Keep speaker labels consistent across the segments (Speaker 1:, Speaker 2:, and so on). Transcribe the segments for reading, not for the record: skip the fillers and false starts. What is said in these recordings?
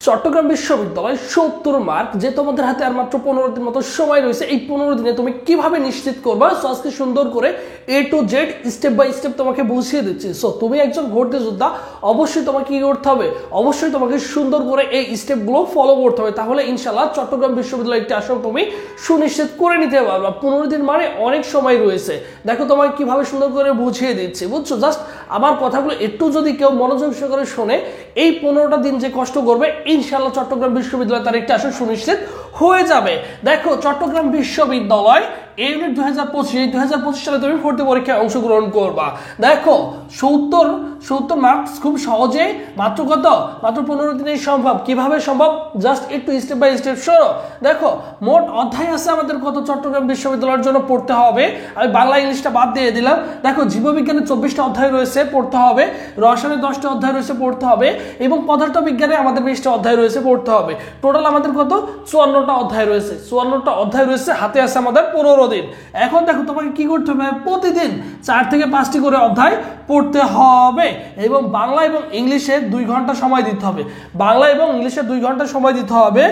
Speaker 1: চট্টগ্রাম বিশ্ববিদ্যালয় ৭০ মার্ক যে তোমাদের হাতে আর মাত্র 15 দিন মতো সময় রয়েছে। এই 15 দিনে তুমি কিভাবে নিশ্চিত করবা, সো আজকে সুন্দর করে A to Z step by step তোমাকে বুঝিয়ে দিচ্ছি। সো তুমি একজন ভর্তি যোদ্ধা, অবশ্যই তোমাকে কি করতে হবে, অবশ্যই তোমাকে সুন্দর করে এই স্টেপগুলো ফলো করতে হবে, তাহলে ইনশাআল্লাহ চট্টগ্রাম বিশ্ববিদ্যালয়ের একটি আসন তুমি সুনিশ্চিত করে নিতে পারবা। 15 দিন মানে অনেক সময় রয়েছে, দেখো তোমাকে কিভাবে সুন্দর করে বুঝিয়ে দিচ্ছি, বুঝছো? জাস্ট আমার কথাগুলো একটু যদি কেউ মনোযোগ সহকারে শোনে, এই 15টা দিন যে কষ্ট করবে ইনশাআল্লাহ চট্টগ্রাম বিশ্ববিদ্যালয় তার একটি আসন সুনিশ্চিত হয়ে যাবে। দেখো চট্টগ্রাম বিশ্ববিদ্যালয় এই ইউনিট 2025 সালে তুমি ভর্তি পরীক্ষায় অংশগ্রহণ করবা। দেখো 70 মার্কস খুব সহজে মাত্র কত, মাত্র 15 দিনেই সম্ভব। কিভাবে সম্ভব, জাস্ট একটু স্টেপ বাই স্টেপ শোনো। দেখো মোট অধ্যায় আছে আমাদের কত চট্টগ্রাম বিশ্ববিদ্যালয়ের জন্য পড়তে হবে, আমি বাংলা ইংলিশটা বাদ দিয়ে দিলাম। দেখো জীববিজ্ঞানে 24টা অধ্যায় রয়েছে পড়তে হবে, রসায়নে 10টা অধ্যায় রয়েছে পড়তে হবে, এবং পদার্থবিজ্ঞানে আমাদের 20টা অধ্যায় রয়েছে পড়তে হবে। টোটাল আমাদের কত, 54টা অধ্যায় রয়েছে। 54টা অধ্যায় রয়েছে, হাতে আছে আমাদের 15 দিন। এখন দেখো তোমাকে কি করতে হবে, প্রতিদিন 4 থেকে 5টি করে অধ্যায় পড়তে হবে, এবং বাংলা এবং ইংলিশে 2 ঘন্টা সময় দিতে হবে। বাংলা এবং ইংলিশে 2 ঘন্টা সময় দিতে হবে,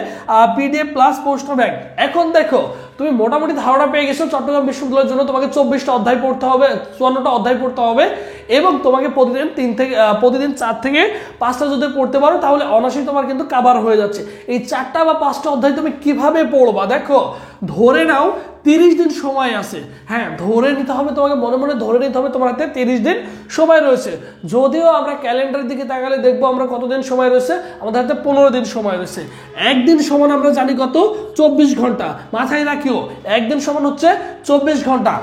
Speaker 1: PDF প্লাস প্রশ্ন ব্যাংক। এখন দেখো তুমি মোটামুটি ধারণা পেয়ে গেছো চট্টগ্রাম বিশ্ববিদ্যালয়ের জন্য তোমাকে 24টা অধ্যায় পড়তে হবে, 54টা অধ্যায় পড়তে হবে, এবং তোমাকে প্রতিদিন 4 থেকে 5টা যদি পড়তে পারো তাহলে অনায়াসেই তোমার কিন্তু কভার হয়ে যাচ্ছে। এই 4টা বা 5টা অধ্যায় তুমি কিভাবে পড়বা, দেখো ধরে নাও 30 দিন সময় আছে। হ্যাঁ, ধরে নিতে হবে, তোমাকে মনে মনে ধরে নিতে হবে তোমার হাতে 30 দিন সময় রয়েছে। যদিও আমরা ক্যালেন্ডারের দিকে তাকালে দেখবো আমরা কতদিন সময় রয়েছে, আমাদের হাতে 15 দিন সময় রয়েছে। একদিন সমান আমরা জানি কত, 24 ঘন্টা। মাথায় রাখিও, একদিন সমান হচ্ছে 24 ঘন্টা।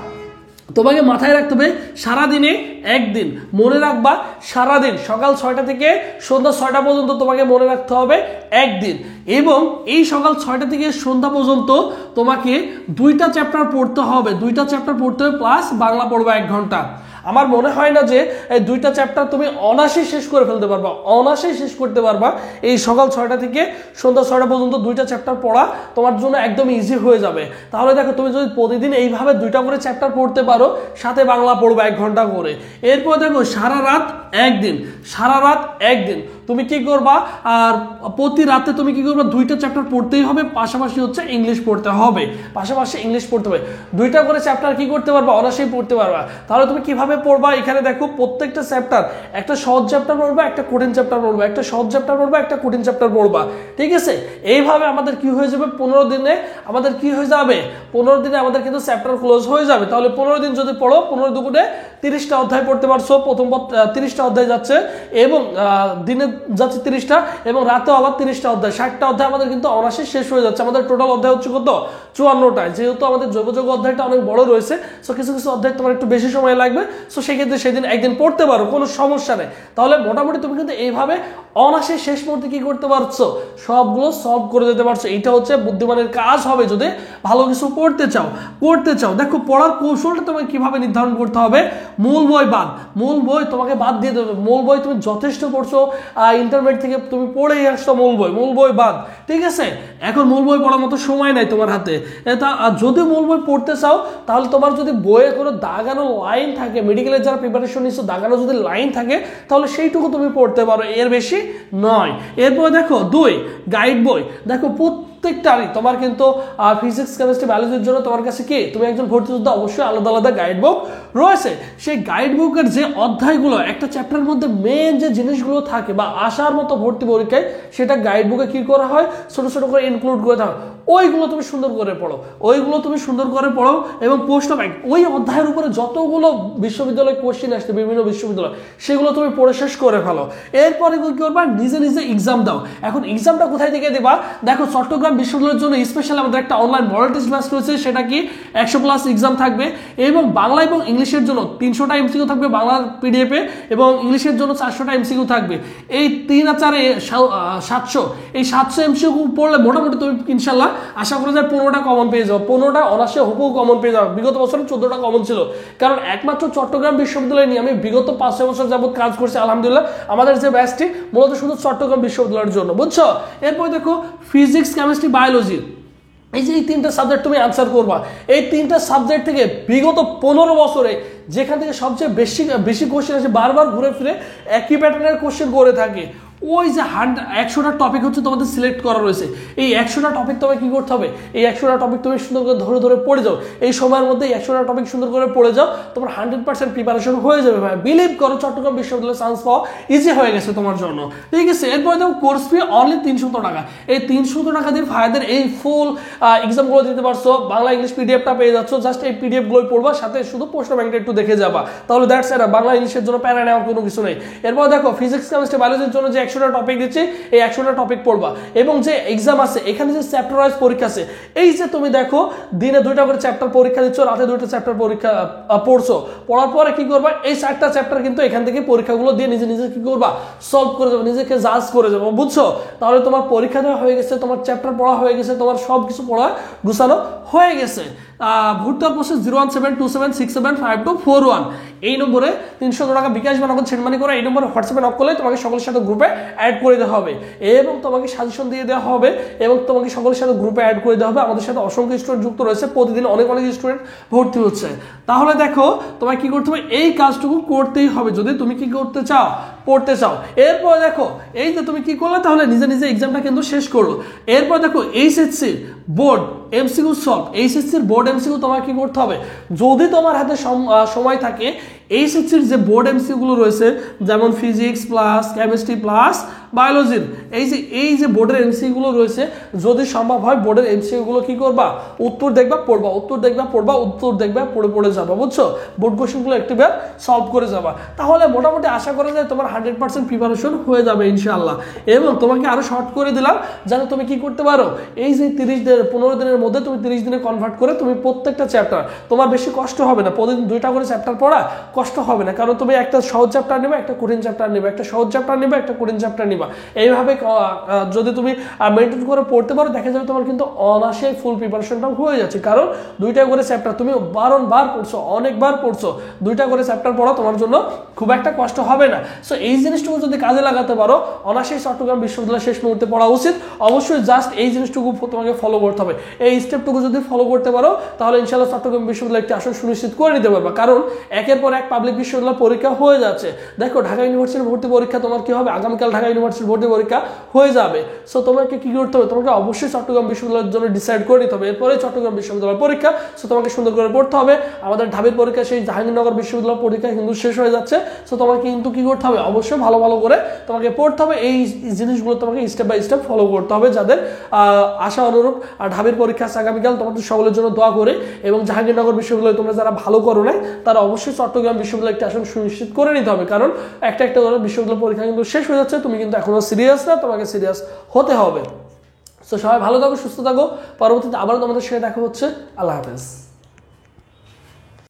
Speaker 1: তোমাকে মাথায় রাখতে হবে সারাদিনে একদিন, মনে রাখবা সারাদিন সকাল 6টা থেকে সন্ধ্যা 6টা পর্যন্ত তোমাকে মনে রাখতে হবে একদিন, এবং এই সকাল 6টা থেকে সন্ধ্যা পর্যন্ত তোমাকে 2টা চ্যাপ্টার পড়তে হবে, 2টা চ্যাপ্টার পড়তে হবে, প্লাস বাংলা পড়বা 1 ঘন্টা। আমার মনে হয় না যে এই 2টা চ্যাপ্টার তুমি অনায়াসেই শেষ করে ফেলতে পারবা, অনায়াসেই শেষ করতে পারবা। এই সকাল 6টা থেকে সন্ধ্যা 6টা পর্যন্ত 2টা চ্যাপ্টার পড়া তোমার জন্য একদম ইজি হয়ে যাবে। তাহলে দেখো তুমি যদি প্রতিদিন এইভাবে 2টা করে চ্যাপ্টার পড়তে পারো, সাথে বাংলা পড়বে 1 ঘন্টা করে। এরপর দেখো সারা রাত একদিন তুমি কি করবা, আর প্রতি রাতে তুমি কি করবা, 2টা চ্যাপ্টার পড়তেই হবে, পাশাপাশি হচ্ছে ইংলিশ পড়তে হবে, 2টা করে চ্যাপ্টার কি করতে পারবা, অনায়াসেই পড়তে পারবা। তাহলে তুমি কিভাবে পড়বা, এখানে দেখো প্রত্যেকটা চ্যাপ্টার, একটা সহজ চ্যাপ্টার পড়বা, একটা কঠিন চ্যাপ্টার পড়বা, একটা সহজ চ্যাপ্টার পড়বা, একটা কঠিন চ্যাপ্টার পড়বা, ঠিক আছে? এইভাবে আমাদের কি হয়ে যাবে, 15 দিনে আমাদের কি হয়ে যাবে, 15 দিনে আমাদের কিন্তু চ্যাপ্টার ক্লোজ হয়ে যাবে। তাহলে 15 দিন যদি পড়ো, 15 দুগুণে 30টা অধ্যায় পড়তে পারছো, প্রথম 30টা অধ্যায় যাচ্ছে, এবং দিনে যাচ্ছে 30টা, এবং রাতেও আবার 30টা অধ্যায়, 60টা অধ্যায় আমাদের কিন্তু অনায়াসে শেষ হয়ে যাচ্ছে। আমাদের টোটাল অধ্যায় হচ্ছে কত, 54টায়। যেহেতু আমাদের জৈবযোগ অধ্যায়টা অনেক বড় রয়েছে, সো কিছু কিছু অধ্যায় তোমার একটু বেশি সময় লাগবে, সো সেক্ষেত্রে সেদিন একদিন পড়তে পারো, কোনো সমস্যা নেই। তাহলে মোটামুটি তুমি কিন্তু এইভাবে অনায়াসে শেষ মুহূর্তে কি করতে পারছো, সবগুলো সলভ করে যেতে পারছো। এইটা হচ্ছে বুদ্ধিমানের কাজ হবে যদি ভালো কিছু করতে চাও। দেখো পড়ার কৌশলটা তোমাকে কিভাবে নির্ধারণ করতে হবে, মূল বই তোমাকে বাদ দিয়ে দেবে। মূল বই তুমি যথেষ্ট পড়ছো, ইন্টারমিডিয়েট থেকে তুমি পড়েই আসছো, মূল বই বাদ, ঠিক আছে? এখন মূল বই পড়ার মতো সময় নাই তোমার হাতে। যদি মূল বই পড়তে চাও, তাহলে তোমার যদি বইয়ে কোনো দাগানো লাইন থাকে, মেডিকেলের যারা প্রিপারেশন নিচ্ছ দাগানো যদি লাইন থাকে, তাহলে সেইটুকু তুমি পড়তে পারো, এর বেশি নয়। এরপর দেখো 2 গাইড বই। দেখো প্রত্যেকটারই তোমার কিন্তু ফিজিক্স, কেমিস্ট্রি, বায়োলজির জন্য তোমার কাছে কি, তুমি একজন ভর্তি যোদ্ধা, অবশ্যই আলাদা আলাদা গাইড বুক রয়েছে। সেই গাইড বুকের যে অধ্যায়গুলো, একটা চ্যাপ্টারের মধ্যে মেন যে জিনিসগুলো থাকে বা আসার মতো ভর্তি পরীক্ষায়, সেটা গাইড বুকে কি করা হয়, ছোট ছোট করে ইনক্লুড করে দেওয়া হয়। ওইগুলো তুমি সুন্দর করে পড়ো, এবং প্রশ্ন ব্যাংক, ওই অধ্যায়ের উপরে যতগুলো বিশ্ববিদ্যালয় কোশ্চেন আসছে বিভিন্ন বিশ্ববিদ্যালয়, সেগুলো তুমি পড়ে শেষ করে ফেলো। এরপরে কি করবা, নিজে এক্সাম দাও। এখন এক্সামটা কোথায় থেকে দেবা, দেখো চট্টগ্রাম বিশ্ববিদ্যালয়ের জন্য স্পেশাল আমাদের একটা অনলাইন মডেল টেস্ট ব্যাচ রয়েছে, সেটা কি 100+ এক্সাম থাকবে, এবং বাংলা এবং ইংলিশের জন্য 300টা এমসিকিউ থাকবে বাংলার PDF এ, এবং ইংলিশের জন্য 400টা এমসিকিউ থাকবে। এই 3 আর 4 700, এই 700 এমসিকিউ পড়লে মোটামুটি তুমি ইনশাল্লাহ আশা করা যায় 15টা কমন পেয়ে যাও, 15টা অনায়াসে হুবহু কমন পেয়ে যাও। বিগত বছরে 14টা কমন ছিল, কারণ একমাত্র চট্টগ্রাম বিশ্ববিদ্যালয় নিয়ে আমি বিগত 5-6 বছর যাবত কাজ করছি আলহামদুলিল্লাহ। আমাদের যে ব্যাচটি মূলত শুধু চট্টগ্রাম বিশ্ববিদ্যালয়ের জন্য, বুঝছো? এরপর দেখো ফিজিক্স, কেমিস্ট্রি, বায়োলজি, এই যে এই 3টা সাবজেক্ট তুমি আনসার করবা। এই 3টা সাবজেক্ট থেকে বিগত 15 বছরে যেখান থেকে সবচেয়ে বেশি কোশ্চেন আসে, বারবার ঘুরে ফিরে একই প্যাটার্নের কোশ্চেন করে থাকে, ওই যে 100টা টপিক হচ্ছে তোমাদের সিলেক্ট করা রয়েছে, এই 100টা টপিক তোমাকে কি করতে হবে, এই 100টা টপিক তুমি সুন্দর করে ধরে ধরে পড়ে যাও, এই সময়ের মধ্যে 100টা টপিক সুন্দর করে পড়ে যাও, তোমার 100% প্রিপারেশন হয়ে যাবে ভাই। বিলিভ করো চট্টগ্রাম বিশ্ববিদ্যালয়ে চান্স পাওয়া ইজি হয়ে গেছে তোমার জন্য, ঠিক আছে। এরপরে দেখো কোর্স ফি অনলি 300 টাকা, এই 300 টাকা দিয়ে ফায়দার এই ফুল এক্সামগুলো দিতে পারছো, বাংলা ইংলিশ পিডিএফটা পেয়ে যাচ্ছ, জাস্ট এই পিডিএফ গুলো পড়বা, সাথে শুধু প্রশ্ন ব্যাংকটা একটু দেখে যাবা, তাহলে দ্যাটস ইট। বাংলা ইংলিশের জন্য প্যারা নেওয়ার কোনো কিছু নেই। এরপর দেখো ফিজিক্স কেমিস্ট্রি বায়োলজির জন্য যে 100টা টপিক দিচ্ছি, এই 100টা টপিক পড়বা, এবং যে এক্সাম আছে এখানে যে চ্যাপ্টার ওয়াইজ পরীক্ষা আছে, এই যে তুমি দেখো দিনে 2টা করে চ্যাপ্টার পরীক্ষা দিচ্ছ, রাতে 2টা চ্যাপ্টার পরীক্ষা পড়ছো, পড়ার পরে কি করবা, এই 4টা চ্যাপ্টার কিন্তু এখান থেকে পরীক্ষাগুলো দিয়ে নিজে নিজে কি করবা, সলভ করে যাবে, নিজেকে জাজ করে যাবো, বুঝছো। তাহলে তোমার পরীক্ষা দেওয়া হয়ে গেছে, তোমার চ্যাপ্টার পড়া হয়ে গেছে, তোমার সব কিছু পড়া গুছানো হয়ে গেছে। ভর্তি হওয়ার প্রসেস 01727675241, এই নম্বরে 300 টাকা বিকাশ বা নগদ সেন্ড মানি করে এই নম্বরে হোয়াটসঅ্যাপে নক করলে তোমাকে সকলের সাথে গ্রুপে অ্যাড করে দেওয়া হবে, এবং তোমাকে সাজেশন দিয়ে দেওয়া হবে, এবং তোমাকে সকলের সাথে গ্রুপে অ্যাড করে দেওয়া হবে। আমাদের সাথে অসংখ্য স্টুডেন্ট যুক্ত রয়েছে, প্রতিদিন অনেক অনেক স্টুডেন্ট ভর্তি হচ্ছে। তাহলে দেখো তোমায় কি করতে হবে, এই কাজটুকু করতেই হবে যদি তুমি কি করতে চাও, পড়তে চাও। এরপর দেখো এই যে তুমি কি করলে, তাহলে নিজে নিজে এক্সামটা কিন্তু শেষ করলো। এরপর দেখো এইচএসসি বোর্ড এমসিকিউ সলভ, এইচএসসির বোর্ড এমসিকিউ তোমার কি করতে হবে, যদি তোমার হাতে সময় থাকে এইচএসসির যে বোর্ড এমসিকিউ গুলো রয়েছে, যেমন ফিজিক্স প্লাস কেমিস্ট্রি প্লাস বায়োলজির এই যে বোর্ডের এমসিকিউ গুলো রয়েছে, যদি সম্ভব হয় বোর্ডের এমসিকিউ গুলো কি করবা, উত্তর দেখবা পড়বা, উত্তর দেখবা পড়বা, উত্তর দেখবা পড়ে পড়ে যাবা, বুঝছো। বোর্ড কোশ্চেন গুলো একটিবার সলভ করে যাবা, তাহলে মোটামুটি আশা করা যায় তোমার 100% প্রিপারেশন হয়ে যাবে ইনশাআল্লাহ। এবং তোমাকে আরো শর্ট করে দিলাম যেন তুমি কি করতে পারো, এই যে 15 দিনের মধ্যে তুমি 30 দিনে কনভার্ট করে তুমি প্রত্যেকটা চ্যাপ্টার, তোমার বেশি কষ্ট হবে না, প্রতিদিন 2টা করে চ্যাপ্টার পড়া কষ্ট হবে না, কারণ তুমি একটা সহজ চ্যাপ্টার নেবে, একটা কঠিন চ্যাপ্টার নেবে, একটা সহজ চ্যাপ্টার নেবে, একটা কঠিন চ্যাপ্টার নিবা, এইভাবে যদি তুমি মেনটেন করে পড়তে পারো, দেখা যাবে তোমার কিন্তু অনায়াসে ফুল প্রিপারেশনটা হয়ে যাচ্ছে, কারণ 2টা করে চ্যাপ্টার তুমি বারবার পড়ছো, অনেকবার পড়ছো, 2টা করে চ্যাপ্টার পড়া তোমার জন্য খুব একটা কষ্ট হবে না। সো এই জিনিসটুকু যদি কাজে লাগাতে পারো, অনায়াসেই চট্টগ্রাম বিশ্ববিদ্যালয় শেষ মুহূর্তে পড়া উচিত। অবশ্যই জাস্ট এই জিনিসটুকু তোমাকে ফলো করতে হবে, এই স্টেপটুকু যদি ফলো করতে পারো, তাহলে ইনশাআল্লাহ চট্টগ্রাম বিশ্ববিদ্যালয় একটি আসন সুনিশ্চিত করে নিতে পারবে, কারণ একের পর এক পাবলিক বিশ্ববিদ্যালয় পরীক্ষা হয়ে যাচ্ছে। দেখো ঢাকা ইউনিভার্সিটির ভর্তি পরীক্ষা তোমার কি হবে, আগামীকাল ঢাকা ইউনিভার্সিটির ভর্তি পরীক্ষা হয়ে যাবে। সো তোমাকে কি করতে হবে, তোমাকে অবশ্যই চট্টগ্রাম বিশ্ববিদ্যালয়ের জন্য ডিসাইড করে নিতে হবে, এরপরে চট্টগ্রাম বিশ্ববিদ্যালয়ের পরীক্ষা। সো তোমাকে সুন্দর করে পড়তে হবে। আমাদের ঢাবির পরীক্ষা সেই জাহাঙ্গীরনগর বিশ্ববিদ্যালয় পরীক্ষা কিন্তু শেষ হয়ে যাচ্ছে। সো তোমাকে কিন্তু কি করতে হবে, অবশ্যই ভালো ভালো করে তোমাকে পড়তে হবে, এই জিনিসগুলো তোমাকে স্টেপ বাই স্টেপ ফলো করতে হবে। যাদের আশা অনুরূপ ঢাবির পরীক্ষা আছে আগামীকাল, তোমাদের সকলের জন্য দোয়া করে, এবং জাহাঙ্গীরনগর বিশ্ববিদ্যালয় তোমরা যারা ভালো করো নাই তারা অবশ্যই চট্টগ্রাম বিশ্ববিদ্যালয় একটি আসন সুনিশ্চিত করে নিতে হবে, কারণ একটা করে বিশ্ববিদ্যালয় পরীক্ষা কিন্তু শেষ হয়ে যাচ্ছে, তুমি কিন্তু এখনো সিরিয়াস না, তোমাকে সিরিয়াস হতে হবে। তো সবাই ভালো থাকো, সুস্থ থাকো, পরবর্তীতে আবার তোমাদের সাথে দেখা হচ্ছে। আল্লাহ হাফেজ।